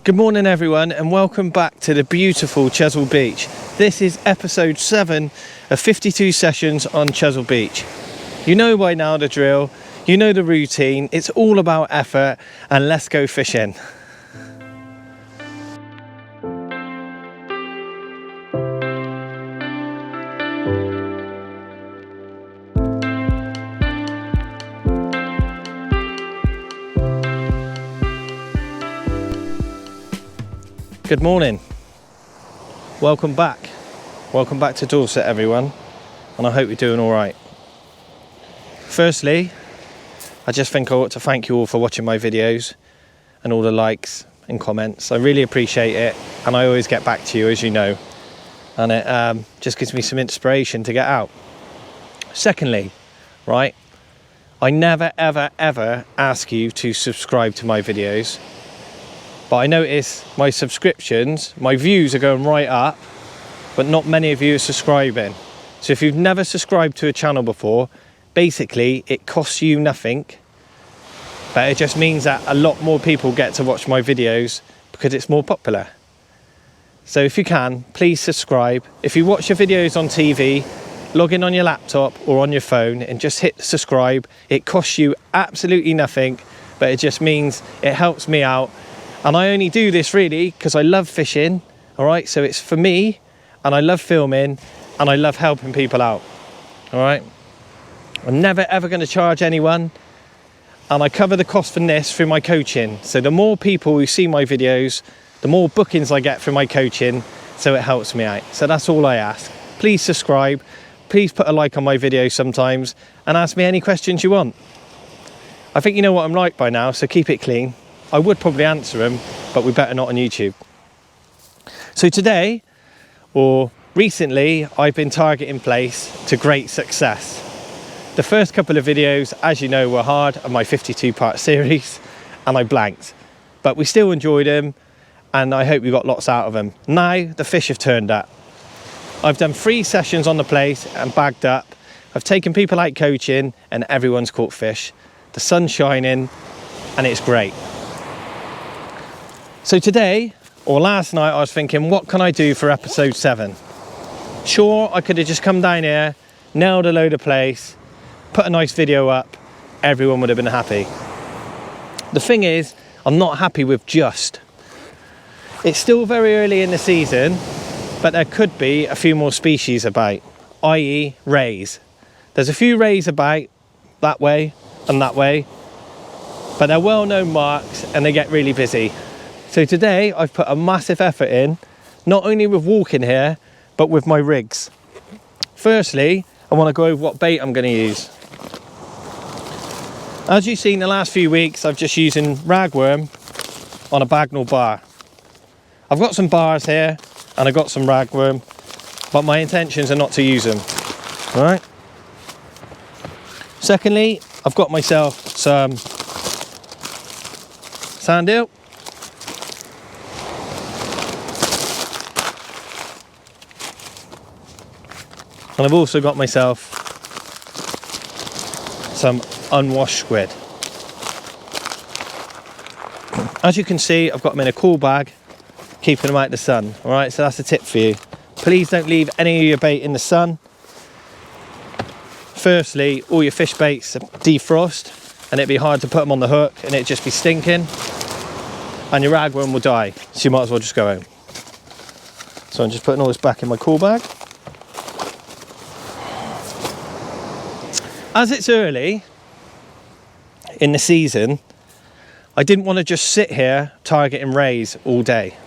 Good morning everyone and welcome back to the beautiful Chesil Beach. This is episode 7 of 52 sessions on Chesil Beach. You know by now the drill, you know the routine, it's all about effort and let's go fishing. Good morning, welcome back to Dorset everyone, and I hope you're doing all right. Firstly, I just think I ought to thank you all for watching my videos and all the likes and comments. I really appreciate it, and I always get back to you, as you know, and it just gives me some inspiration to get out. Secondly, right, I never ever ask you to subscribe to my videos. But I notice my subscriptions, my views are going right up, but not many of you are subscribing. So if you've never subscribed to a channel before, basically it costs you nothing, but it just means that a lot more people get to watch my videos because it's more popular. So if you can, please subscribe. If you watch your videos on TV, log in on your laptop or on your phone and just hit subscribe. It costs you absolutely nothing, but it just means it helps me out. And I only do this really because I love fishing, all right? So it's for me, and I love filming, and I love helping people out, all right? I'm never ever going to charge anyone, and I cover the cost from this through my coaching. So the more people who see my videos, the more bookings I get from my coaching, so it helps me out. So that's all I ask. Please subscribe, please put a like on my videos sometimes, and ask me any questions you want. I think you know what I'm like by now, so keep it clean. I would probably answer them, but we better not on YouTube. So today, or recently, I've been targeting Plaice to great success. The first couple of videos, as you know, were hard on my 52-part series, and I blanked. But we still enjoyed them, and I hope we got lots out of them. Now, the fish have turned up. I've done 3 sessions on the Plaice and bagged up. I've taken people out coaching, and everyone's caught fish. The sun's shining, and it's great. So today, or last night, I was thinking, what can I do for episode 7? Sure, I could have just come down here, nailed a load of Plaice, put a nice video up, everyone would have been happy. The thing is, I'm not happy with just. It's still very early in the season, but there could be a few more species about, i.e. rays. There's a few rays about that way and that way, but they're well-known marks and they get really busy. So today I've put a massive effort in, not only with walking here, but with my rigs. Firstly, I want to go over what bait I'm going to use. As you've seen the last few weeks, I've just using ragworm on a bagnall bar. I've got some bars here and I've got some ragworm, but my intentions are not to use them. All right. Secondly, I've got myself some sand eel. And I've also got myself some unwashed squid. As you can see, I've got them in a cool bag, keeping them out of the sun. All right, so that's a tip for you. Please don't leave any of your bait in the sun. Firstly, all your fish baits defrost, and it'd be hard to put them on the hook, and it'd just be stinking, and your ragworm will die. So you might as well just go home. So I'm just putting all this back in my cool bag. As it's early in the season, I didn't want to just sit here targeting rays all day,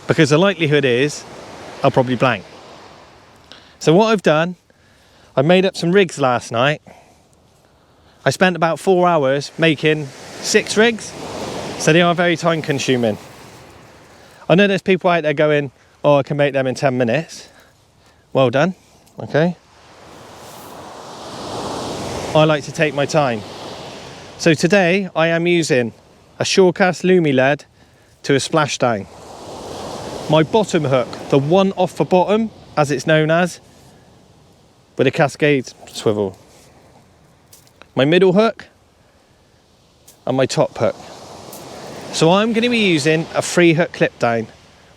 because the likelihood is I'll probably blank. So what I've done, I made up some rigs last night. I spent about 4 hours making 6 rigs, so they are very time consuming. I know there's people out there going, oh, I can make them in 10 minutes. Well done, okay. I like to take my time. So today I am using a Shorecast Lumi lead to a splashdown. My bottom hook, the one off the bottom, as it's known as, with a cascade swivel. My middle hook and my top hook. So I'm going to be using a 3 hook clip down,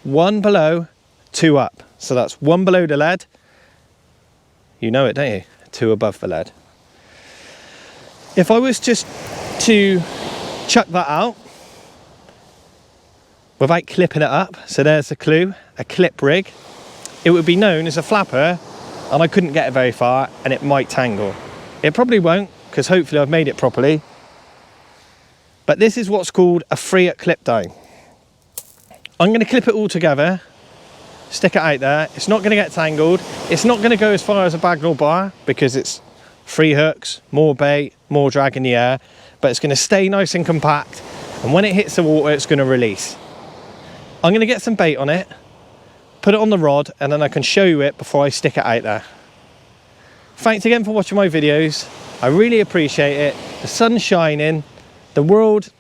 1 below, 2 up. So that's 1 below the lead, you know it, don't you? 2 above the lead. If I was just to chuck that out without clipping it up, so there's a clue, a clip rig, it would be known as a flapper, and I couldn't get it very far and it might tangle. It probably won't, because hopefully I've made it properly. But this is what's called a 3 hook clip down. I'm going to clip it all together, stick it out there. It's not going to get tangled. It's not going to go as far as a Bagnall bar because it's 3 hooks, more bait, more drag in the air, but it's going to stay nice and compact, and when it hits the water it's going to release. I'm going to get some bait on it, put it on the rod, and then I can show you it before I stick it out there. Thanks again for watching my videos. I really appreciate it. The sun's shining, the world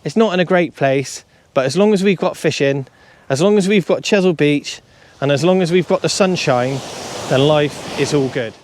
is not in a great place, but as long as we've got fishing, as long as we've got Chesil Beach, and as long as we've got the sunshine, then life is all good.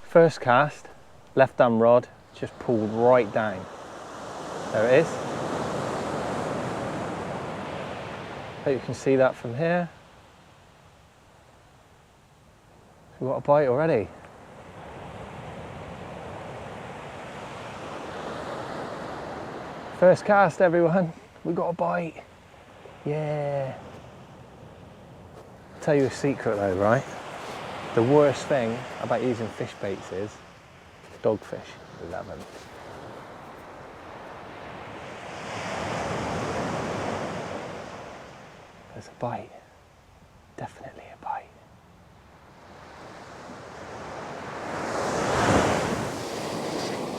First cast, left hand rod, just pulled right down. There it is. Hope you can see that from here. We've got a bite already. First cast, everyone. We got a bite. Yeah. I'll tell you a secret though, right? The worst thing about using fish baits is dogfish. Love them. There's a bite. Definitely a bite.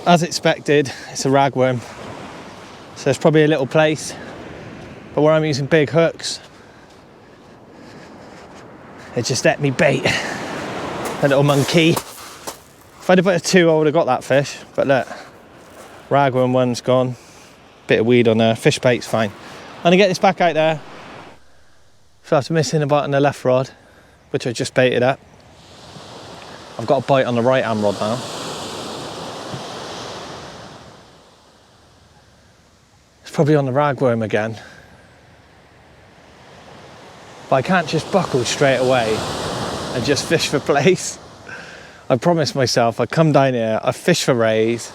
As expected, it's a ragworm. So there's probably a little place, but where I'm using big hooks, it just ate me bait. A little monkey. If I'd have put a 2, I would have got that fish, but look, ragworm one's gone. Bit of weed on there, fish bait's fine. I'm gonna get this back out there. So after missing a bite on the left rod, which I just baited up, I've got a bite on the right hand rod now. It's probably on the ragworm again. But I can't just buckle straight away and just fish for Plaice. I promised myself I'd come down here, I'd fish for rays,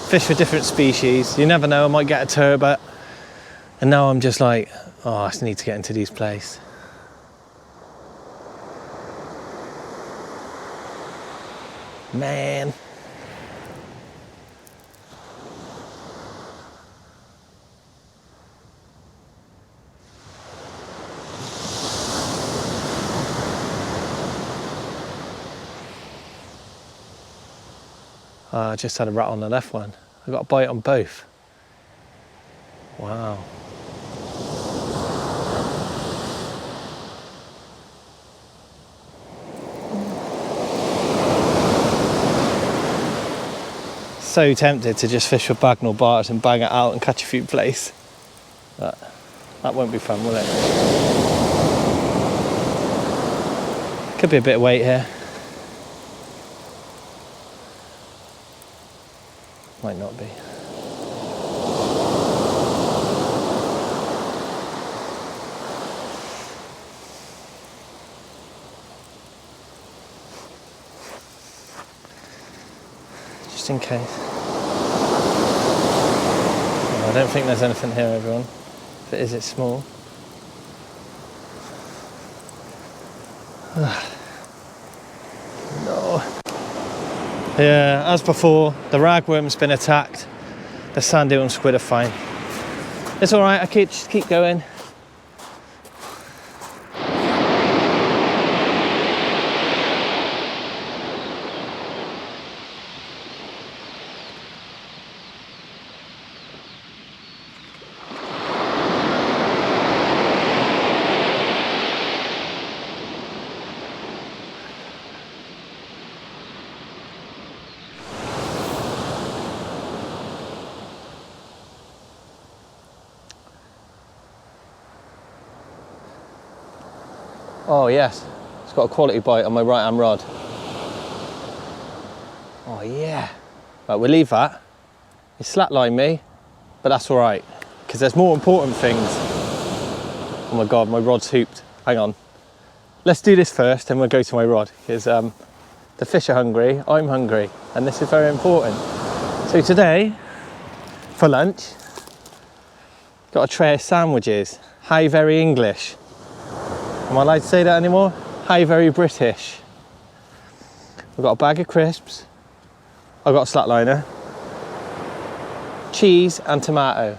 fish for different species. You never know, I might get a turbot. And now I'm just like, oh, I just need to get into these Plaice. Man. I just had a rat on the left one. I got a bite on both. Wow. So tempted to just fish for Bagnall bars and bang it out and catch a few Plaice. But that won't be fun, will it? Could be a bit of weight here. Might not be. Just in case. I don't think there's anything here, everyone. If it is, it's small. No. Yeah, as before, the ragworm's been attacked. The sand eel and squid are fine. It's all right. I just keep going. Oh yes, it's got a quality bite on my right hand rod. Oh yeah. Right, we'll leave that. He slacklined me, but that's all right, because there's more important things. Oh my God, my rod's hooped. Hang on. Let's do this first, and we'll go to my rod, because the fish are hungry, I'm hungry, and this is very important. So today, for lunch, got a tray of sandwiches. How very English. Am I allowed to say that anymore? How very British. We've got a bag of crisps. I've got a slatliner. Cheese and tomato.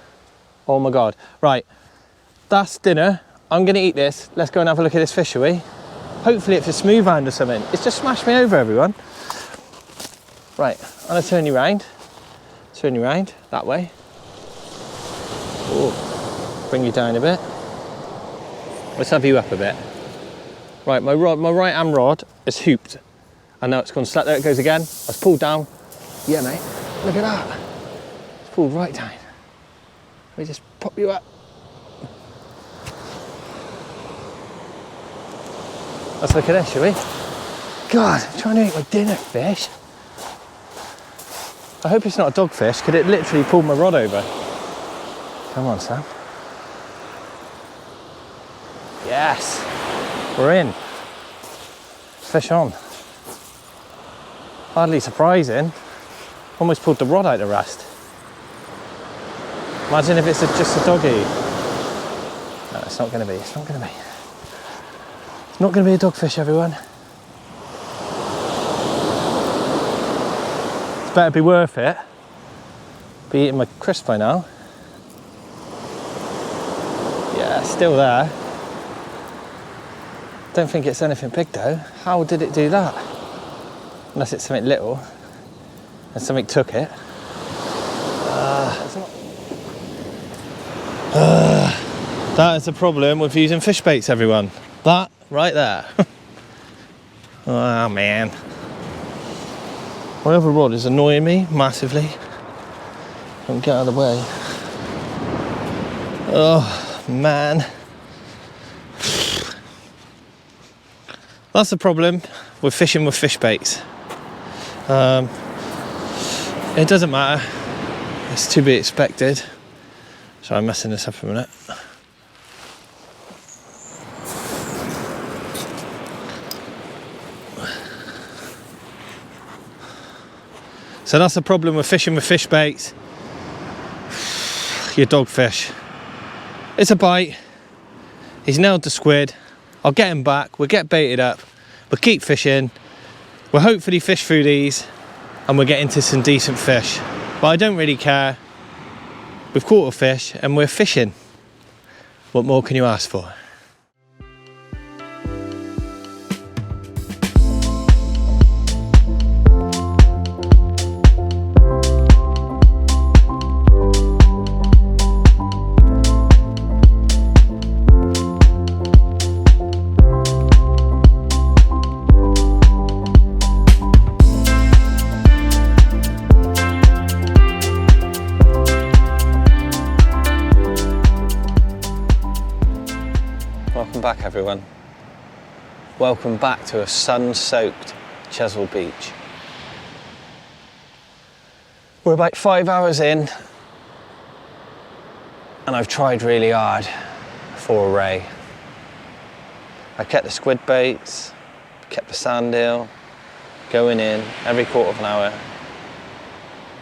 Oh my God. Right, that's dinner. I'm gonna eat this. Let's go and have a look at this fish, shall we? Hopefully it's a smooth hand or something. It's just smashed me over, everyone. Right, I'm gonna turn you round. Turn you round, that way. Ooh. Bring you down a bit. Let's have you up a bit. Right, my right hand rod is hooped. I know it's gone slack. There it goes again. Let's pull down. Yeah, mate. Look at that. It's pulled right down. Let me just pop you up. Let's look at this, shall we? God, I'm trying to eat my dinner fish. I hope it's not a dogfish, because it literally pulled my rod over. Come on, Sam. Yes, we're in. Fish on. Hardly surprising. Almost pulled the rod out of rest. Imagine if it's just a doggy. No, it's not going to be. It's not going to be. It's not going to be a dogfish, everyone. It's better be worth it. Be eating my crisp by now. Yeah, still there. Don't think it's anything big though. How did it do that? Unless it's something little and something took it. That is a problem with using fish baits, everyone. That right there. Oh man. My other rod is annoying me massively. Don't get out of the way. Oh man. That's the problem with fishing with fish baits. It doesn't matter. It's to be expected. So I'm messing this up a minute. So that's the problem with fishing with fish baits. Your dogfish. It's a bite. He's nailed the squid. I'll get him back. We'll get baited up. We'll keep fishing. We'll hopefully fish through these and we'll get into some decent fish. But I don't really care. We've caught a fish and we're fishing. What more can you ask for? Welcome back, everyone. Welcome back to a sun-soaked Chesil beach. We're about 5 hours in and I've tried really hard for a ray. I kept the squid baits, kept the sand eel going in every quarter of an hour.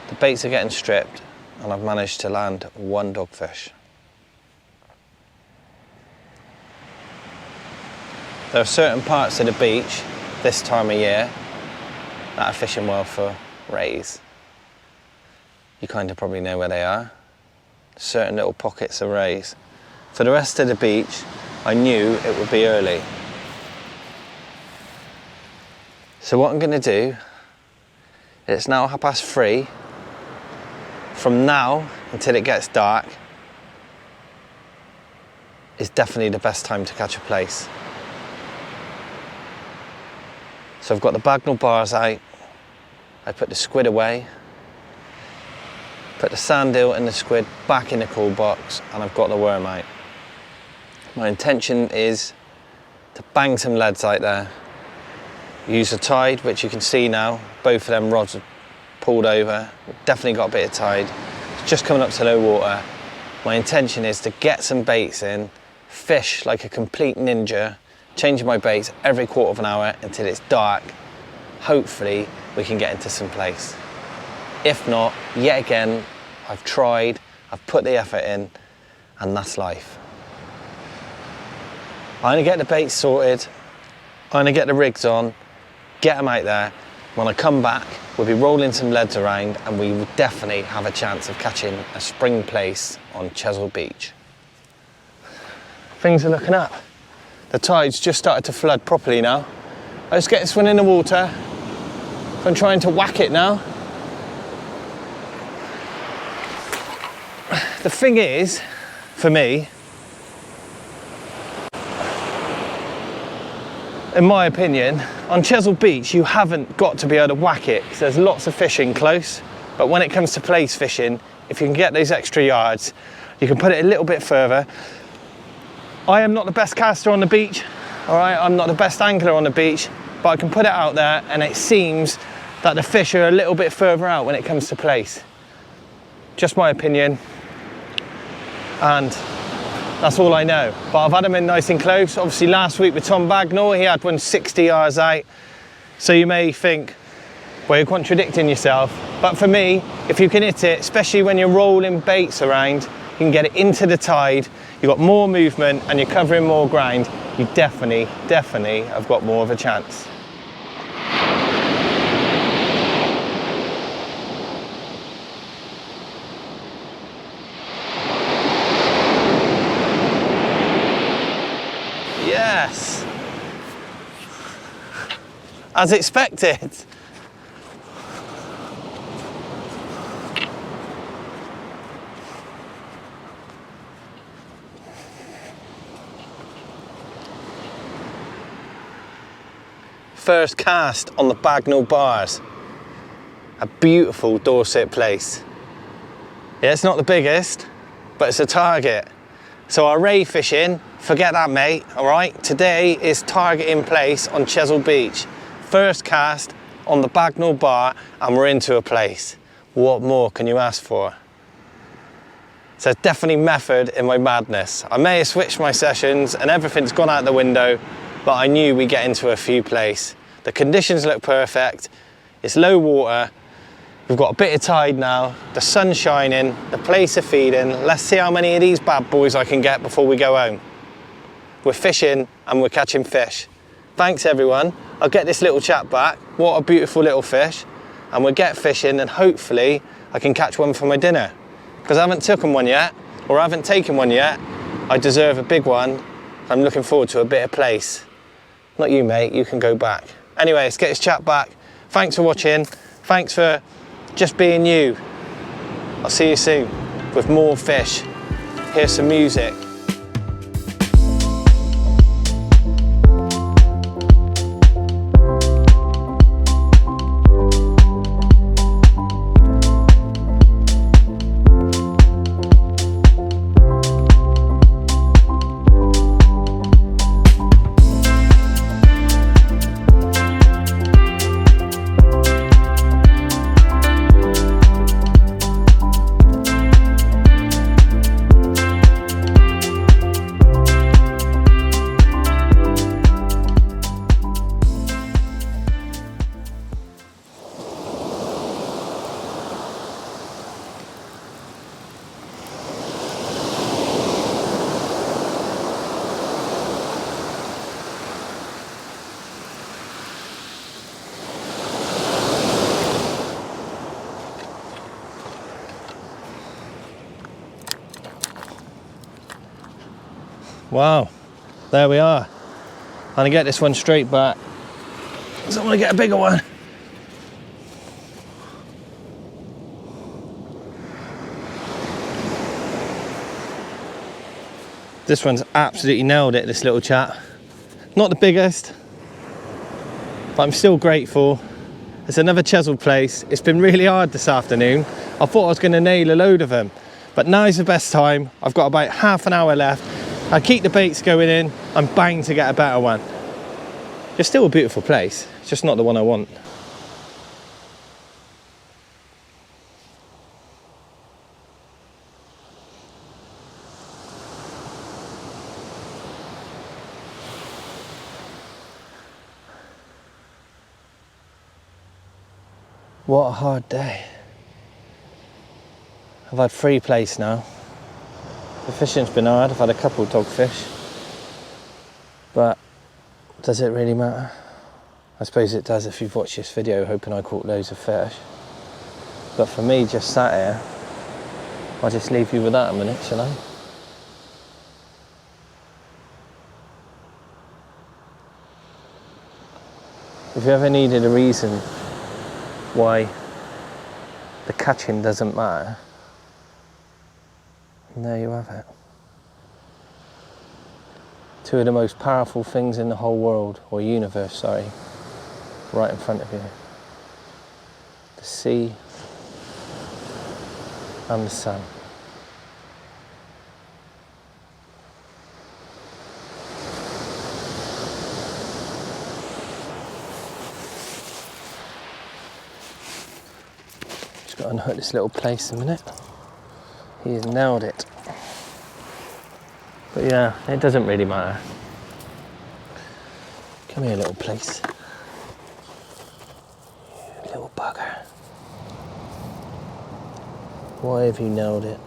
The baits are getting stripped and I've managed to land one dogfish. There are certain parts of the beach this time of year that are fishing well for rays. You kind of probably know where they are. Certain little pockets of rays. For the rest of the beach, I knew it would be early. So what I'm going to do, it's now 3:30. From now until it gets dark is definitely the best time to catch a plaice. So I've got the bagnall bars out, I put the squid away, put the sand eel and the squid back in the cool box, and I've got the worm out. My intention is to bang some leads out there. Use the tide, which you can see now, both of them rods are pulled over. Definitely got a bit of tide. It's just coming up to low water. My intention is to get some baits in, fish like a complete ninja, changing my baits every quarter of an hour until it's dark. Hopefully we can get into some place. If not, yet again, I've tried, I've put the effort in, and that's life. I'm gonna get the baits sorted, I'm gonna get the rigs on, get them out there. When I come back, we'll be rolling some leads around and we will definitely have a chance of catching a spring plaice on Chesil Beach. Things are looking up. The tide's just started to flood properly now. Let's get this one in the water. I'm trying to whack it now. The thing is, for me, in my opinion, on Chesil Beach, you haven't got to be able to whack it because there's lots of fishing close. But when it comes to plaice fishing, if you can get those extra yards, you can put it a little bit further. I am not the best caster on the beach, all right? I'm not the best angler on the beach, but I can put it out there and it seems that the fish are a little bit further out when it comes to plaice. Just my opinion, and that's all I know. But I've had them in nice and close. Obviously last week with Tom Bagnall, he had one 60 yards out. So you may think, well, you're contradicting yourself. But for me, if you can hit it, especially when you're rolling baits around, you can get it into the tide, you've got more movement and you're covering more ground, you definitely have got more of a chance. Yes, as expected. First cast on the Bagnall bars. A beautiful Dorset plaice. Yeah, it's not the biggest, but it's a target. So our ray fishing, forget that mate, all right? Today is targeting plaice on Chesil Beach. First cast on the Bagnall bar and we're into a plaice. What more can you ask for? So definitely method in my madness. I may have switched my sessions and everything's gone out the window, but I knew we'd get into a few plaice. The conditions look perfect, it's low water, we've got a bit of tide now, the sun's shining, the plaice are feeding. Let's see how many of these bad boys I can get before we go home. We're fishing and we're catching fish. Thanks everyone, I'll get this little chap back. What a beautiful little fish. And we'll get fishing and hopefully I can catch one for my dinner. Because I haven't taken one yet, or I haven't taken one yet. I deserve a big one. I'm looking forward to a bit of plaice. Not you mate, you can go back. Anyway, let's get this chat back. Thanks for watching. Thanks for just being you. I'll see you soon with more fish. Here's some music. Wow, there we are. I'm gonna get this one straight back. So I'm gonna get a bigger one. This one's absolutely nailed it, this little chat. Not the biggest, but I'm still grateful. It's another Chesil plaice. It's been really hard this afternoon. I thought I was gonna nail a load of them, but now's the best time. I've got about half an hour left. I keep the baits going in, I'm bound to get a better one. It's still a beautiful place, it's just not the one I want. What a hard day. I've had 3 Plaice now. The fishing's been hard, I've had a couple of dogfish. But does it really matter? I suppose it does if you've watched this video hoping I caught loads of fish. But for me, just sat here, I'll just leave you with that a minute, shall I? If you ever needed a reason why the catching doesn't matter, and there you have it. 2 of the most powerful things in the whole world, or universe, sorry, right in front of you. The sea and the sun. Just got to unhook this little Plaice a minute. He's nailed it. But yeah, it doesn't really matter. Come here, little Plaice. Little bugger. Why have you nailed it?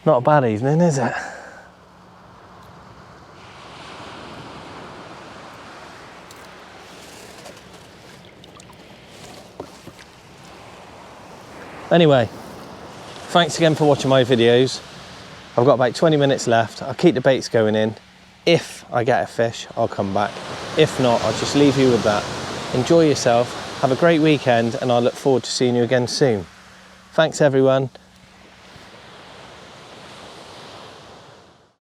Not a bad evening, is it? Anyway, thanks again for watching my videos. I've got about 20 minutes left. I'll keep the baits going in. If I get a fish, I'll come back. If not, I'll just leave you with that. Enjoy yourself, have a great weekend, and I look forward to seeing you again soon. Thanks everyone.